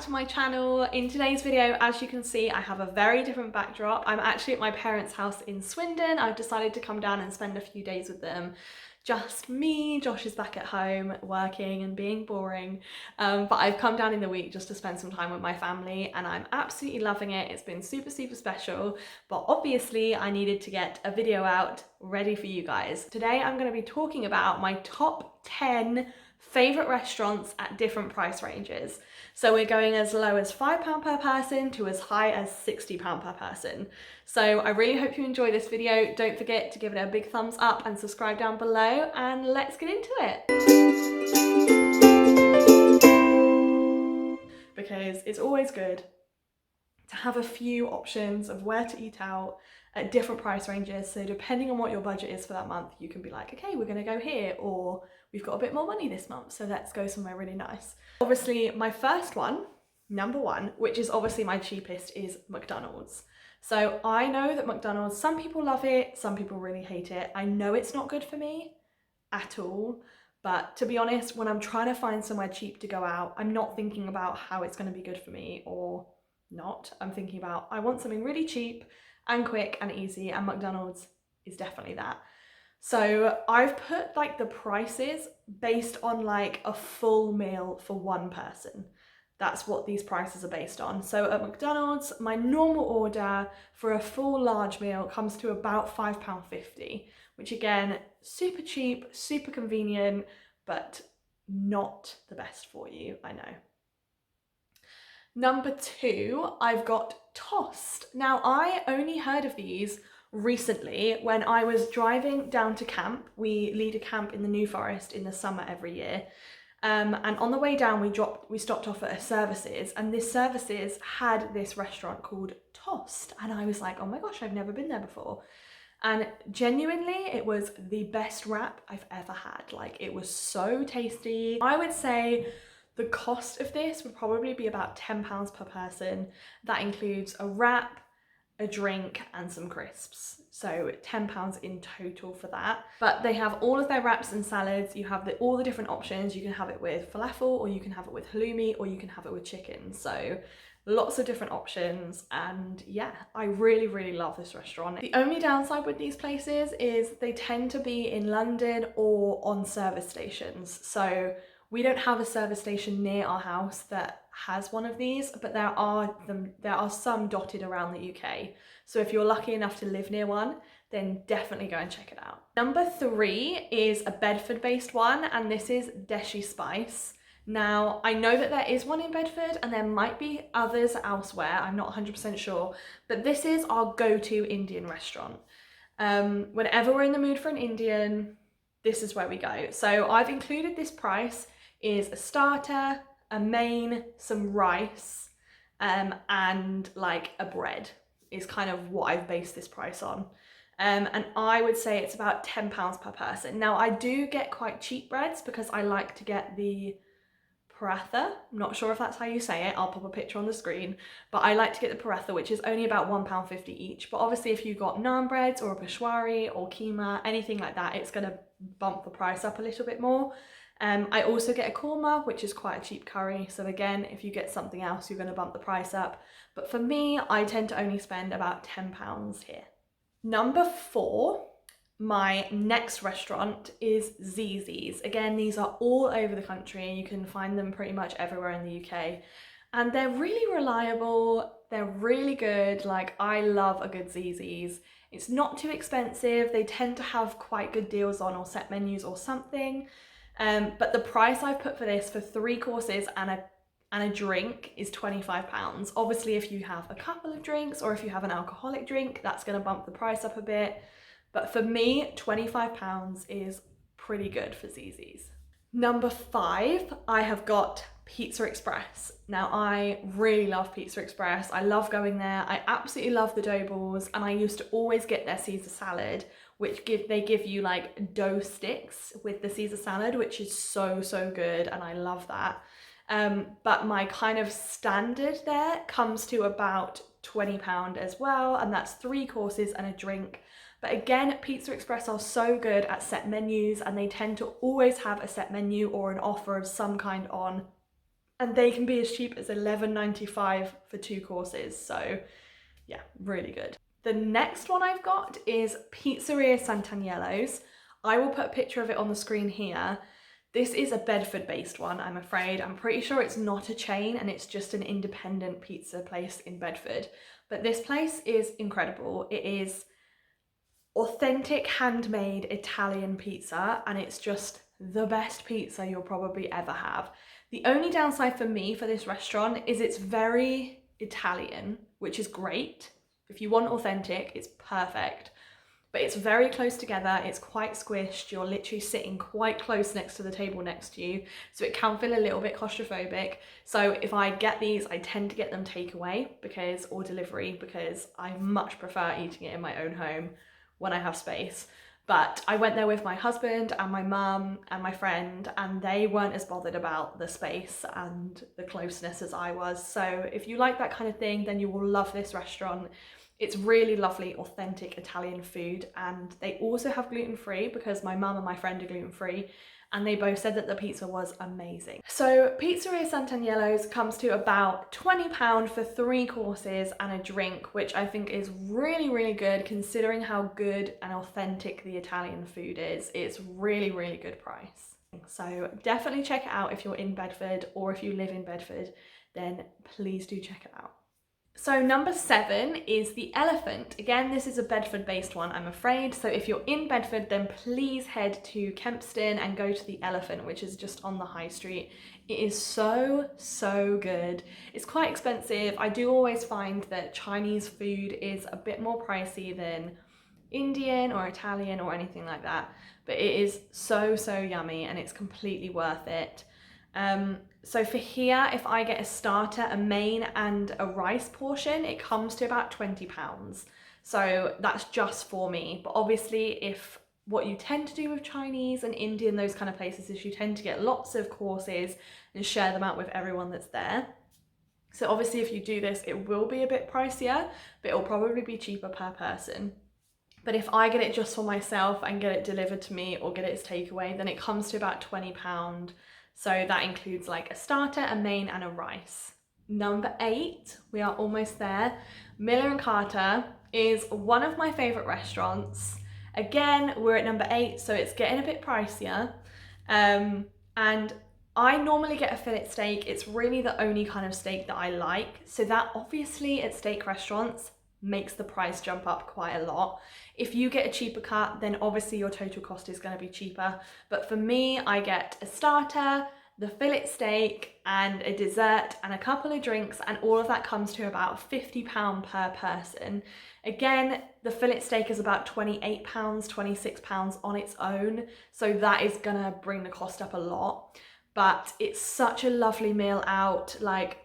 to my channel. In today's video, as you can see, I have a very different backdrop. I'm actually at my parents' house in Swindon. I've decided to come down and spend a few days with them. Just me. Josh is back at home working and being boring, but I've come down in the week just to spend some time with my family and I'm absolutely loving it. It's been super special, but obviously I needed to get a video out ready for you guys. Today I'm going to be talking about my top 10 favourite restaurants at different price ranges. So we're going as low as £5 per person to as high as £60 per person. So I really hope you enjoy this video. Don't forget to give it a big thumbs up and subscribe down below, and let's get into it. Because it's always good to have a few options of where to eat out at different price ranges. So depending on what your budget is for that month, you can be like, okay, we're gonna go here, or we've got a bit more money this month, so let's go somewhere really nice. Obviously, my first one, number one, which is obviously my cheapest, is McDonald's. So I know that McDonald's, some people love it, some people really hate it. I know it's not good for me at all, but to be honest, when I'm trying to find somewhere cheap to go out, I'm not thinking about how it's gonna be good for me or not. I'm thinking about, I want something really cheap and quick and easy, and McDonald's is definitely that. So I've put like the prices based on like a full meal for one person. That's what these prices are based on. So at McDonald's, my normal order for a full large meal comes to about £5.50, which again, super cheap, super convenient, but not the best for you, I know. Number two, I've got Tossed. Now, I only heard of these recently when I was driving down to camp. We lead a camp in the New Forest in the summer every year. And on the way down, we stopped off at a Services, and this Services had this restaurant called Tossed. And I was like, oh my gosh, I've never been there before. And genuinely, it was the best wrap I've ever had. Like, it was so tasty. I would say the cost of this would probably be about £10 per person. That includes a wrap, a drink, and some crisps. So £10 in total for that. But they have all of their wraps and salads. You have all the different options. You can have it with falafel, or you can have it with halloumi, or you can have it with chicken. So lots of different options, and yeah, I really love this restaurant. The only downside with these places is they tend to be in London or on service stations. So we don't have a service station near our house that has one of these, but there are some dotted around the UK. So if you're lucky enough to live near one, then definitely go and check it out. Number three is a Bedford-based one, and this is Deshi Spice. Now, I know that there is one in Bedford and there might be others elsewhere, I'm not 100% sure, but this is our go-to Indian restaurant. Whenever we're in the mood for an Indian, this is where we go. So I've included this price is a starter, a main, some rice, and like a bread is kind of what I've based this price on. And I would say it's about £10 per person. Now, I do get quite cheap breads because I like to get the paratha. I'm not sure if that's how you say it. I'll pop a picture on the screen, but I like to get the paratha, which is only about £1.50 each. But obviously if you've got naan breads or a peshwari or keema, anything like that, it's going to bump the price up a little bit more. I also get a korma, which is quite a cheap curry. So again, if you get something else, you're going to bump the price up. But for me, I tend to only spend about £10 here. Number four, my next restaurant is Zizzi's. Again, these are all over the country. You can find them pretty much everywhere in the UK. And they're really reliable. They're really good. Like, I love a good Zizzi's. It's not too expensive. They tend to have quite good deals on, or set menus or something. But the price I've put for this, for 3 courses and a drink, is £25. Obviously, if you have a couple of drinks or if you have an alcoholic drink, that's going to bump the price up a bit. But for me, £25 is pretty good for Zizzi's. Number 5, I have got Pizza Express. Now, I really love Pizza Express. I love going there. I absolutely love the dough balls, and I used to always get their Caesar salad, which they give you like dough sticks with the Caesar salad, which is so good, and I love that. But my kind of standard there comes to about £20 as well, and that's 3 courses and a drink. But again, Pizza Express are so good at set menus, and they tend to always have a set menu or an offer of some kind on and they can be as cheap as $11.95 for 2 courses. So yeah, really good. The next one I've got is Pizzeria Sant'Agnello's. I will put a picture of it on the screen here. This is a Bedford-based one, I'm afraid. I'm pretty sure it's not a chain and it's just an independent pizza place in Bedford. But this place is incredible. It is authentic handmade Italian pizza and it's just the best pizza you'll probably ever have. The only downside for me for this restaurant is it's very Italian, which is great. If you want authentic, it's perfect. But it's very close together, it's quite squished, you're literally sitting quite close next to the table next to you, so it can feel a little bit claustrophobic. So if I get these, I tend to get them takeaway or delivery because I much prefer eating it in my own home when I have space. But I went there with my husband and my mum and my friend, and they weren't as bothered about the space and the closeness as I was. So if you like that kind of thing, then you will love this restaurant. It's really lovely, authentic Italian food, and they also have gluten-free because my mum and my friend are gluten-free, and they both said that the pizza was amazing. So Pizzeria Sant'Agnello's comes to about £20 for 3 courses and a drink, which I think is really, really good considering how good and authentic the Italian food is. It's really, really good price. So definitely check it out if you're in Bedford, or if you live in Bedford, then please do check it out. So number 7 is the Elephant. Again, this is a Bedford-based one, I'm afraid. So if you're in Bedford, then please head to Kempston and go to the Elephant, which is just on the high street. It is so, so good. It's quite expensive. I do always find that Chinese food is a bit more pricey than Indian or Italian or anything like that. But it is so, so yummy and it's completely worth it. So for here, if I get a starter, a main and a rice portion, it comes to about £20. So that's just for me. But obviously if what you tend to do with Chinese and Indian, those kind of places, is you tend to get lots of courses and share them out with everyone that's there. So obviously if you do this, it will be a bit pricier, but it'll probably be cheaper per person. But if I get it just for myself and get it delivered to me or get it as takeaway, then it comes to about £20. So that includes like a starter, a main and a rice. Number 8, we are almost there. Miller and Carter is one of my favorite restaurants. Again, we're at number 8, so it's getting a bit pricier. And I normally get a fillet steak. It's really the only kind of steak that I like. So that obviously at steak restaurants makes the price jump up quite a lot. If you get a cheaper cut, then obviously your total cost is going to be cheaper. But for me, I get a starter, the fillet steak and a dessert and a couple of drinks, and all of that comes to about £50 per person. Again, the fillet steak is about £28, £26 on its own, so that is gonna bring the cost up a lot. But it's such a lovely meal out. Like,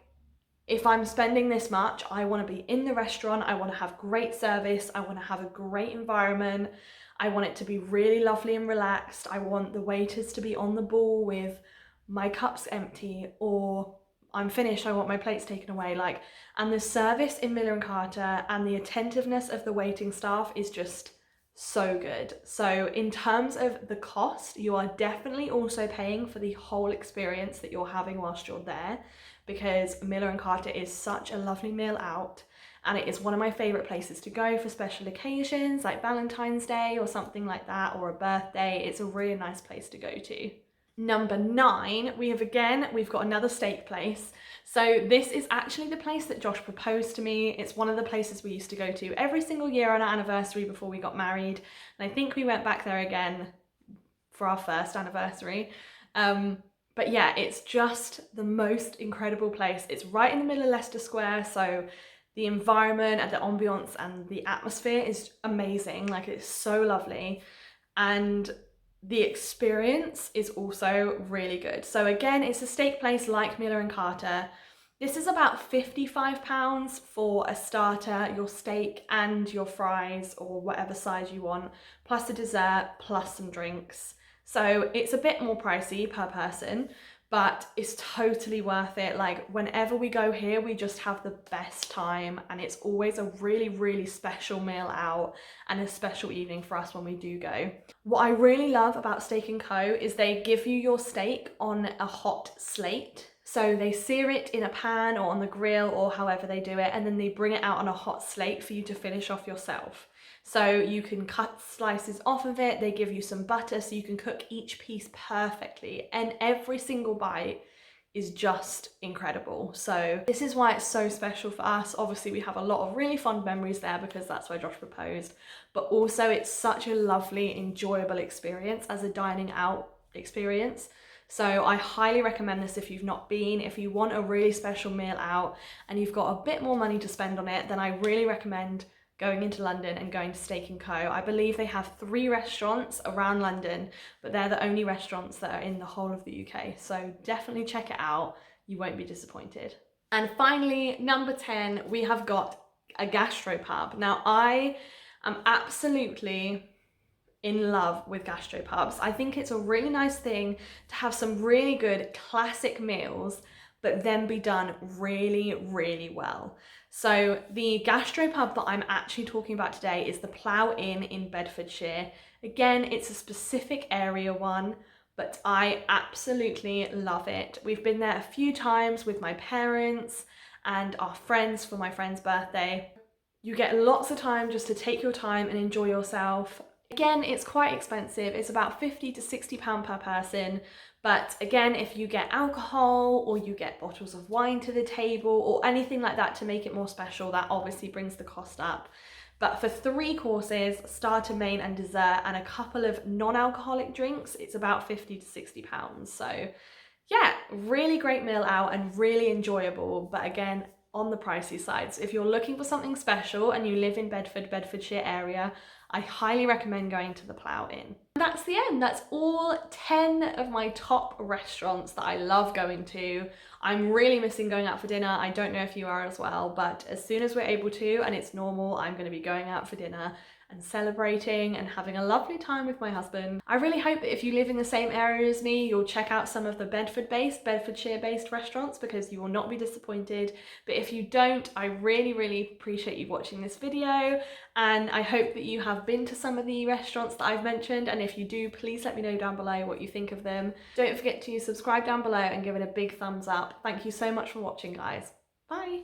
if I'm spending this much, I want to be in the restaurant, I want to have great service, I want to have a great environment, I want it to be really lovely and relaxed, I want the waiters to be on the ball with my cup's empty, or I'm finished, I want my plates taken away. Like, and the service in Miller and Carter and the attentiveness of the waiting staff is just so good. So in terms of the cost, you are definitely also paying for the whole experience that you're having whilst you're there, because Miller and Carter is such a lovely meal out, and it is one of my favourite places to go for special occasions like Valentine's Day or something like that, or a birthday. It's a really nice place to go to. Number 9, we've got another steak place. So this is actually the place that Josh proposed to me. It's one of the places we used to go to every single year on our anniversary before we got married. And I think we went back there again for our first anniversary. But yeah, it's just the most incredible place. It's right in the middle of Leicester Square, so the environment and the ambience and the atmosphere is amazing. Like, it's so lovely. And the experience is also really good. So again, it's a steak place like Miller and Carter. This is about £55 for a starter, your steak and your fries or whatever size you want, plus a dessert, plus some drinks. So it's a bit more pricey per person, but it's totally worth it. Like, whenever we go here, we just have the best time, and it's always a really, really special meal out and a special evening for us when we do go. What I really love about Steak & Co is they give you your steak on a hot slate. So they sear it in a pan or on the grill or however they do it, and then they bring it out on a hot slate for you to finish off yourself. So you can cut slices off of it, they give you some butter so you can cook each piece perfectly, and every single bite is just incredible. So this is why it's so special for us. Obviously we have a lot of really fond memories there because that's where Josh proposed, but also it's such a lovely, enjoyable experience as a dining out experience. So I highly recommend this if you've not been. If you want a really special meal out and you've got a bit more money to spend on it, then I really recommend going into London and going to Steak & Co. I believe they have 3 restaurants around London, but they're the only restaurants that are in the whole of the UK. So definitely check it out. You won't be disappointed. And finally, number 10, we have got a gastropub. Now I am absolutely in love with gastropubs. I think it's a really nice thing to have some really good classic meals, but then be done really, really well. So the gastropub that I'm actually talking about today is the Plough Inn in Bedfordshire. Again, it's a specific area one, but I absolutely love it. We've been there a few times with my parents and our friends for my friend's birthday. You get lots of time just to take your time and enjoy yourself. Again, it's quite expensive. It's about £50 to £60 per person. But again, if you get alcohol or you get bottles of wine to the table or anything like that to make it more special, that obviously brings the cost up. But for 3 courses, starter, main and dessert, and a couple of non-alcoholic drinks, it's about £50 to £60. So yeah, really great meal out and really enjoyable. But again, on the pricey side. So if you're looking for something special and you live in Bedford, Bedfordshire area, I highly recommend going to the Plough Inn. That's the end. That's all 10 of my top restaurants that I love going to. I'm really missing going out for dinner. I don't know if you are as well, but as soon as we're able to and it's normal, I'm going to be going out for dinner and celebrating and having a lovely time with my husband. I really hope that if you live in the same area as me, you'll check out some of the Bedfordshire-based restaurants because you will not be disappointed. But if you don't, I really, really appreciate you watching this video, and I hope that you have been to some of the restaurants that I've mentioned, and if you do, please let me know down below what you think of them. Don't forget to subscribe down below and give it a big thumbs up. Thank you so much for watching, guys. Bye!